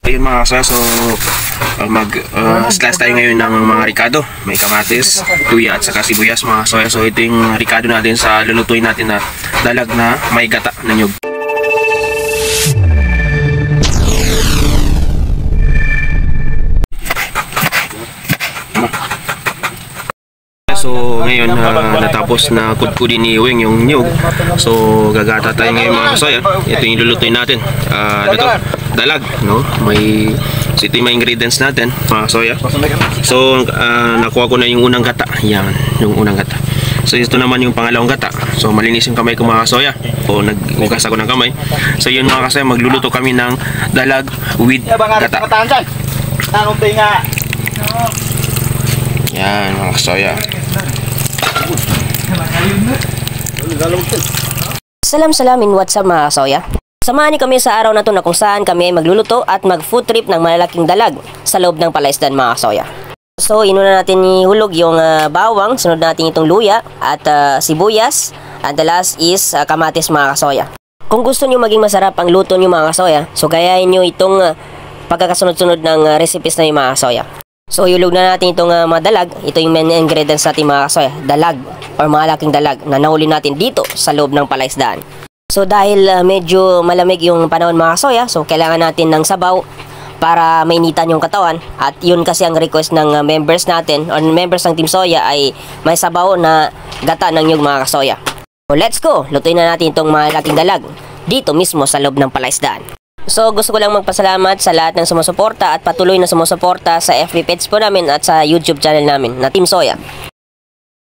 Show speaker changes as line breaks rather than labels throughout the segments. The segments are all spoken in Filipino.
Ayun mga kasoya, so mag-slice tayo ngayon ng mga ricado. May kamatis, luya at saka sibuyas mga kasoya. So ito yung ricado natin sa lulutuin natin na dalag na may gata na nyug. So ngayon natapos na kudkudin ni Weng yung nyug. So gagata tayo ngayon mga kasoya. Ito yung lulutuin natin. Ito, dalag, no? May ito yung mga ingredients natin mga kasoya. So nakuha ko na yung unang gata. Yan, yung unang gata. So ito naman yung pangalawang gata. So malinis yung kamay ko mga kasoya. O naghugas ako ng kamay. So yun mga kasoya, magluluto kami ng dalag with gata. Yan mga kasoya.
Salam-salamin, what's up mga kasoya? Samahan niyo kami sa araw na to na kung saan kami ay magluluto at mag-food trip ng malalaking dalag sa loob ng palaisdan mga kasoya. So inuna natin ihulog yung bawang, sunod natin itong luya at sibuyas, and the last is kamatis mga kasoya. Kung gusto niyo maging masarap ang luto niyo mga kasoya, so gayahin niyo itong pagkakasunod-sunod ng recipes na yung mga kasoya. So ihulog na natin itong mga dalag. Ito yung main ingredients natin mga kasoya, dalag or malaking dalag na nahuli natin dito sa loob ng palaisdaan. So dahil medyo malamig yung panahon mga kasoya, so kailangan natin ng sabaw para mainitan yung katawan. At yun kasi ang request ng members natin or members ng Team Soya ay may sabaw na gata ng nyug mga kasoya. So let's go, lutuin na natin itong malaking dalag dito mismo sa loob ng palaisdaan. So gusto ko lang magpasalamat sa lahat ng sumusuporta at patuloy na sumusuporta sa FB page po namin at sa YouTube channel namin na Team Soya.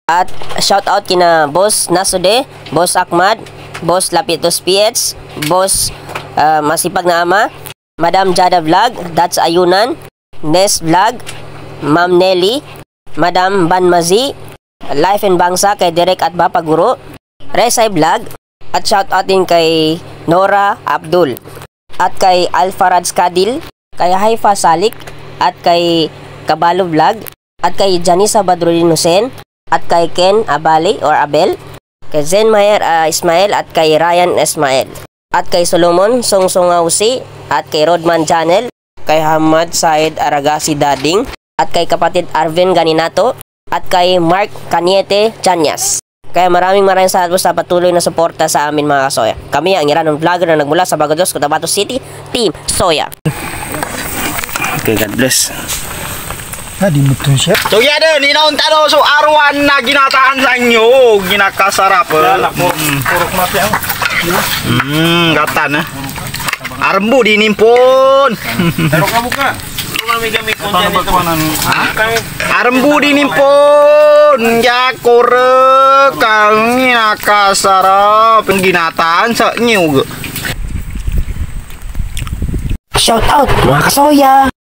At shout out kina Boss Nasude, Boss Ahmad, Boss Lapitos PH, Boss Masipag na Ama, Madam Jada Vlog, That's Ayunan, Nes Vlog, Ma'am Nelly, Madam Banmazi, Life and Bangsa kay Derek at Bapaguro, Resay Vlog, at shout out din kay Nora Abdul, at kay Alfarad Skadil, kay Haifa Salik, at kay Kabalo Vlog, at kay Janisa Badruddin Hussein, at kay Ken Abali or Abel, kay Zen Mayer Ismail, at kay Ryan Ismail, at kay Solomon Songsongausi, at kay Rodman Channel, kay Hamad Said Aragasi Dading, at kay kapatid Arvin Ganinato, at kay Mark Caniete Chanyas. Kaya maraming salamat sa patuloy na suporta sa amin mga kasoya. Kami ang Iranon vlogger na nagmula sa Bagados, Cotabato City, Team Soya.
Okay, God bless.
Di mo ito siya.
So yan din, inaon tano so arwan na ginataan sa inyo. Ginakasarap.
Purok mati ang.
Gatan ha. Armbu dinimpon.
Terok ka buka.
Armbu dinimpon. Jakore kang ginakasarap. Ginataan sa inyo.
Shout out mga kasoya!